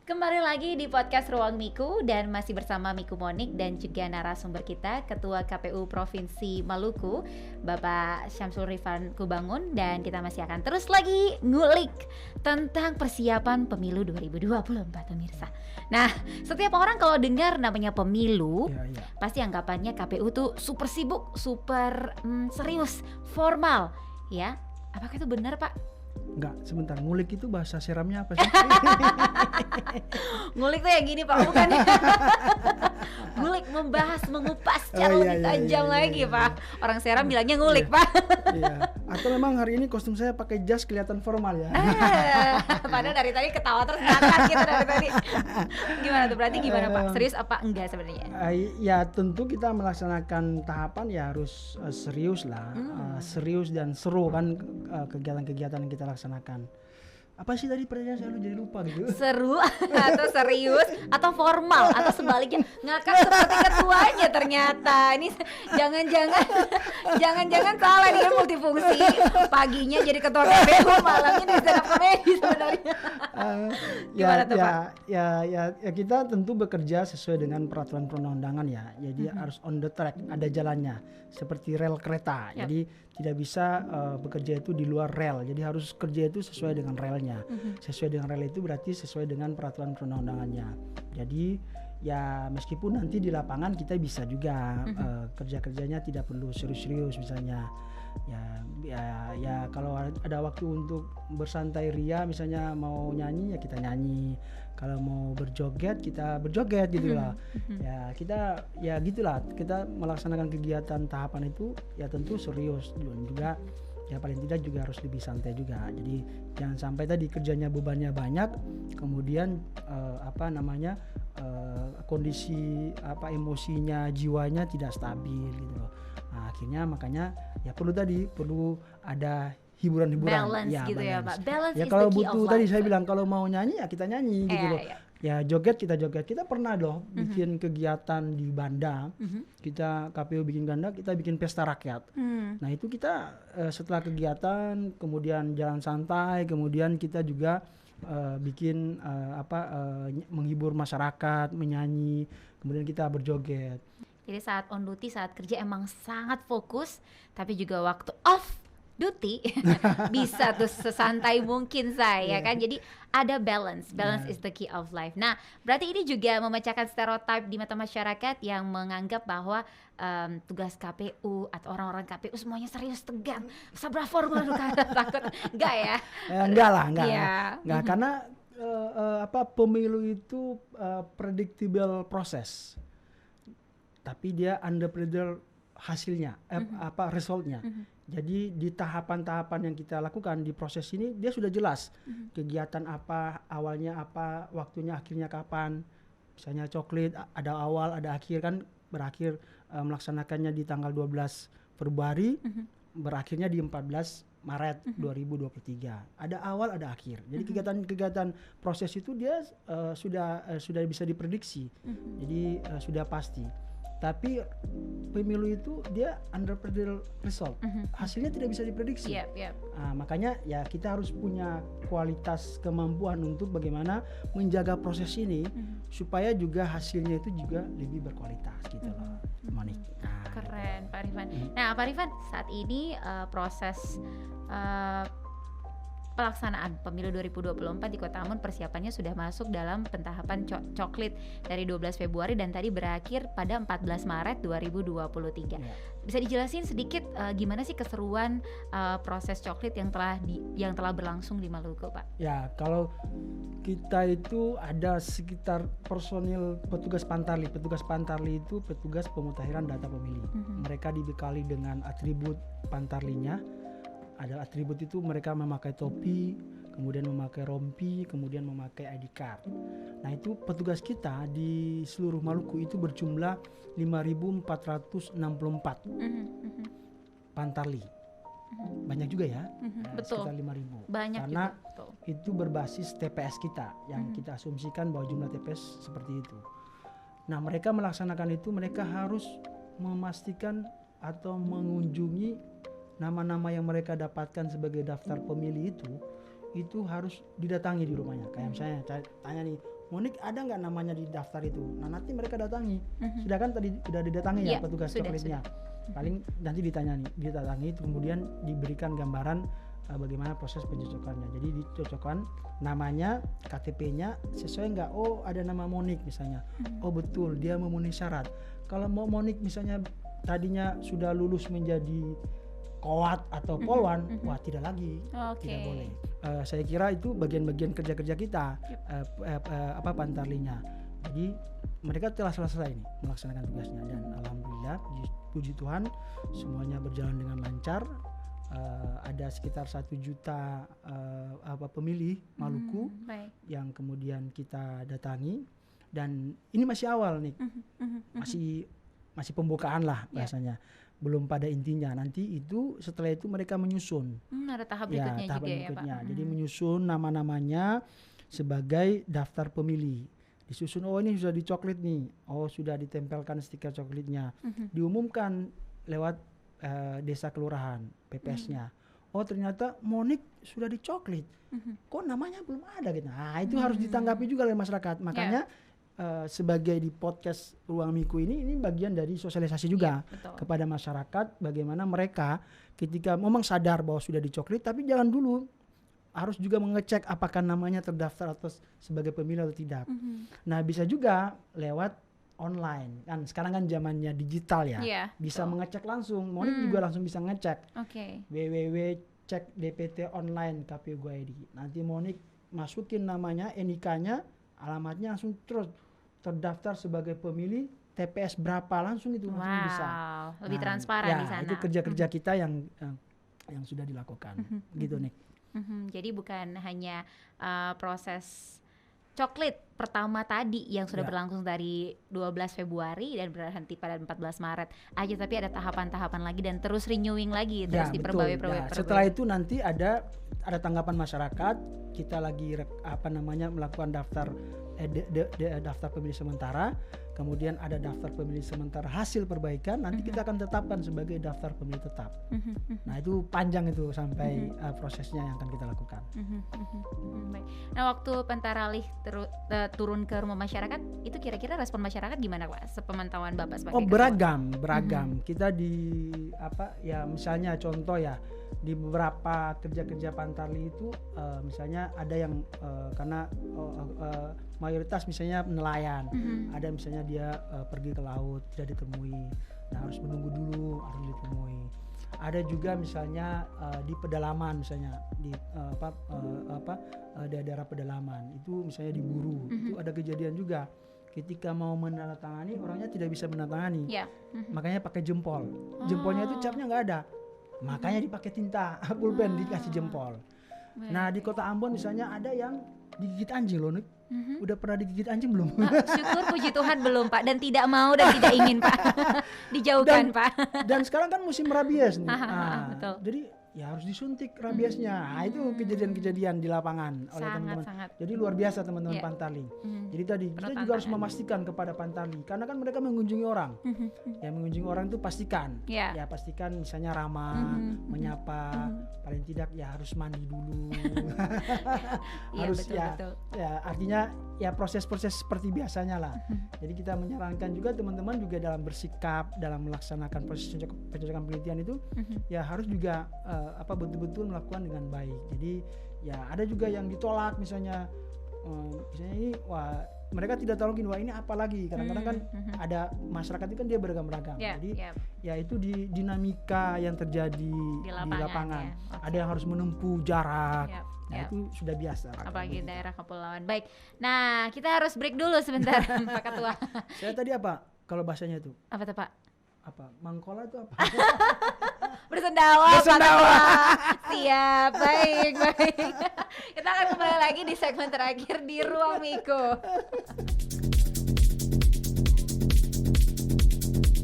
Kembali lagi di podcast Ruang Miku dan masih bersama Miku Monik dan juga narasumber kita Ketua KPU Provinsi Maluku Bapak Syamsul Rifan Kubangun, dan kita masih akan terus lagi ngulik tentang persiapan pemilu 2024 pemirsa. Nah, setiap orang kalau dengar namanya pemilu pasti anggapannya KPU tuh super sibuk, super serius, formal ya. Apakah itu benar Pak? Enggak, sebentar, ngulik itu bahasa seramnya apa sih? Ngulik tuh yang gini Pak, bukan? Ngulik, membahas, mengupas secara lebih tajam lagi Pak. Orang seram bilangnya ngulik Pak. Iya. Atau memang hari ini kostum saya pakai jas kelihatan formal ya? Padahal dari tadi ketawa terus ngakak gitu dari tadi. Gimana tuh, berarti gimana Pak? Serius apa enggak sebenarnya? Ya tentu kita melaksanakan tahapan ya harus serius lah, serius dan seru kan kegiatan-kegiatan yang kita laksanakan. Apa sih tadi pertanyaan, saya jadi lupa gitu. Seru atau serius atau formal atau sebaliknya, ngakak seperti ketuanya ternyata. Ini jangan-jangan salah, dia multifungsi. Paginya jadi ketua KPU, malamnya di stand up comedy sebenarnya. Gimana tuh Pak? Ya kita tentu bekerja sesuai dengan peraturan perundang-undangan ya. Jadi harus on the track, ada jalannya seperti rel kereta. Jadi tidak bisa bekerja itu di luar rel. Jadi harus kerja itu sesuai dengan relnya. Sesuai dengan rel itu berarti sesuai dengan peraturan perundang-undangannya. Jadi ya meskipun nanti di lapangan kita bisa juga kerja-kerjanya tidak perlu serius-serius misalnya. Ya kalau ada waktu untuk bersantai ria, misalnya mau nyanyi ya kita nyanyi. Kalau mau berjoget kita berjoget gitu lah. Ya kita ya gitulah, kita melaksanakan kegiatan tahapan itu ya tentu serius dan juga ya paling tidak juga harus lebih santai juga. Jadi jangan sampai tadi kerjanya bebannya banyak, kemudian kondisi emosinya, jiwanya tidak stabil gitu loh. Nah, akhirnya makanya ya perlu ada hiburan-hiburan, balance ya, gitu ya Pak. Balance ya is kalau the key butuh of tadi life. saya bilang kalau mau nyanyi ya kita nyanyi gitu loh. Ya joget kita pernah loh bikin kegiatan di Banda. Kita KPU bikin Banda, kita bikin pesta rakyat. Nah itu kita setelah kegiatan kemudian jalan santai, kemudian kita juga bikin menghibur masyarakat, menyanyi, kemudian kita berjoget. Jadi saat on duty, saat kerja emang sangat fokus, tapi juga waktu off duty bisa tuh sesantai mungkin saya kan. Jadi ada balance is the key of life. Nah berarti ini juga memecahkan stereotip di mata masyarakat yang menganggap bahwa tugas KPU atau orang-orang KPU semuanya serius, tegang, sabra formal, takut. Enggak ya? Enggak karena pemilu itu predictable proses, tapi dia unpredictable hasilnya, resultnya. Jadi di tahapan-tahapan yang kita lakukan di proses ini dia sudah jelas kegiatan apa, awalnya apa, waktunya, akhirnya kapan. Misalnya coklit ada awal ada akhir kan, berakhir melaksanakannya di tanggal 12 Februari, berakhirnya di 14 Maret 2023. Ada awal ada akhir. Jadi kegiatan-kegiatan proses itu dia sudah bisa diprediksi. Jadi sudah pasti. Tapi pemilu itu dia unpredictable result, hasilnya tidak bisa diprediksi. Nah, makanya ya kita harus punya kualitas kemampuan untuk bagaimana menjaga proses ini supaya juga hasilnya itu juga lebih berkualitas gitu loh, Monik. Keren Pak Rifan. Nah Pak Rifan, saat ini proses pelaksanaan pemilu 2024 di Kota Ambon persiapannya sudah masuk dalam pentahapan coklit dari 12 Februari dan tadi berakhir pada 14 Maret 2023. Bisa dijelasin sedikit gimana sih keseruan proses coklit yang telah berlangsung di Maluku, Pak? Ya, kalau kita itu ada sekitar personil petugas Pantarli. Petugas Pantarli itu petugas pemutahiran data pemilih. Mereka dibekali dengan atribut Pantarlinya. Ada atribut itu mereka memakai topi, kemudian memakai rompi, kemudian memakai ID card. Nah itu petugas kita di seluruh Maluku itu berjumlah 5.464 Pantarli. Banyak juga ya, betul. Sekitar 5.000. Banyak karena juga, betul. Itu berbasis TPS kita yang kita asumsikan bahwa jumlah TPS seperti itu. Nah mereka melaksanakan itu, mereka harus memastikan atau mengunjungi nama-nama yang mereka dapatkan sebagai daftar pemilih itu harus didatangi di rumahnya. Kayak misalnya tanya nih, Monik ada nggak namanya di daftar itu? Nah nanti mereka datangi. Sudah kan tadi sudah didatangi ya petugas coklatnya. Paling nanti didatangi kemudian diberikan gambaran bagaimana proses pencocokannya. Jadi dicocokkan namanya, KTP-nya sesuai nggak? Oh ada nama Monik misalnya. Oh betul dia memenuhi syarat. Kalau mau Monik misalnya tadinya sudah lulus menjadi kowat atau polwan, wah tidak lagi, tidak boleh. Saya kira itu bagian-bagian kerja-kerja kita, Pantarlinya. Jadi mereka telah selesai ini melaksanakan tugasnya dan alhamdulillah puji Tuhan semuanya berjalan dengan lancar. Ada sekitar 1 juta pemilih Maluku yang kemudian kita datangi dan ini masih awal nih, masih pembukaan lah bahasanya. Belum pada intinya, nanti itu setelah itu mereka menyusun. Ada tahap berikutnya tahap juga berikutnya. ya Pak. Jadi menyusun nama-namanya sebagai daftar pemilih. Disusun, oh ini sudah dicoklit nih, oh sudah ditempelkan stiker coklitnya. Diumumkan lewat desa kelurahan, PPS-nya. Oh ternyata Monik sudah dicoklit. Kok namanya belum ada gitu. Nah itu harus ditanggapi juga oleh masyarakat. Makanya sebagai di podcast Ruang Miku ini bagian dari sosialisasi juga kepada masyarakat bagaimana mereka ketika memang sadar bahwa sudah dicoklit tapi jangan dulu, harus juga mengecek apakah namanya terdaftar atau sebagai pemilih atau tidak. Nah bisa juga lewat online kan, sekarang kan zamannya digital ya, bisa mengecek langsung. Monik juga langsung bisa ngecek www.cek.dpt online KPU Go ID. Nanti Monik masukin namanya, NIK-nya, alamatnya, langsung terus terdaftar sebagai pemilih TPS berapa, langsung itu langsung bisa. Lebih transparan di sana. Itu kerja-kerja kita yang sudah dilakukan, gitu nih. Jadi bukan hanya proses coklit pertama tadi yang sudah berlangsung dari 12 Februari dan berhenti pada 14 Maret aja, tapi ada tahapan-tahapan lagi dan terus renewing lagi, terus diperbarui. Setelah itu nanti ada tanggapan masyarakat, kita lagi melakukan daftar daftar pemilih sementara, kemudian ada daftar pemilih sementara hasil perbaikan, nanti kita akan tetapkan sebagai daftar pemilih tetap. Nah itu panjang itu sampai prosesnya yang akan kita lakukan. Baik. Nah waktu Pantarlih turun ke rumah masyarakat, itu kira-kira respon masyarakat gimana Pak? Sepemantauan Bapak sebagai beragam. Kita misalnya contoh ya, di beberapa kerja-kerja Pantarlih itu misalnya ada yang karena mayoritas misalnya nelayan, ada misalnya dia pergi ke laut tidak ditemui, nah harus menunggu dulu, harus ditemui. Ada juga misalnya di pedalaman, misalnya di daerah pedalaman itu misalnya diburu, itu ada kejadian juga. Ketika mau menandatangani, orangnya tidak bisa menandatangani, makanya pakai jempol. Jempolnya itu capnya nggak ada, makanya dipakai tinta pulpen, dikasih jempol. Nah di Kota Ambon misalnya ada yang digigit anjing loh, Nik. Udah pernah digigit anjing belum? Syukur puji Tuhan belum Pak, dan tidak mau dan tidak ingin Pak. Dijauhkan Pak. Dan sekarang kan musim rabies nih. Betul. Jadi ya harus disuntik rabiesnya. Nah, itu kejadian-kejadian di lapangan oleh teman-teman. Jadi luar biasa teman-teman Pantarlih. Jadi tadi kita juga harus memastikan kepada Pantarlih, karena kan mereka mengunjungi orang. Ya mengunjungi orang itu pastikan. Ya pastikan misalnya ramah, menyapa, paling tidak ya harus mandi dulu. Harus betul. Ya artinya ya proses-proses seperti biasanya lah. Jadi kita menyarankan juga teman-teman juga dalam bersikap, dalam melaksanakan proses pencocokan penelitian itu ya harus juga betul-betul melakukan dengan baik. Jadi ya ada juga yang ditolak misalnya ini mereka tidak tahu gini, ini apa lagi, kadang-kadang kan ada masyarakat itu kan dia beragam-ragam. Jadi ya itu di dinamika yang terjadi di lapangan. Ada yang harus menempuh jarak. Nah itu sudah biasa. Apalagi daerah kepulauan. Baik. Nah kita harus break dulu sebentar Pak Ketua. Saya tadi apa kalau bahasanya itu? Apa tuh Pak? Mangkola itu apa? Bersendawa. Siap, baik. Kita akan kembali lagi di segmen terakhir di Ruang Miku.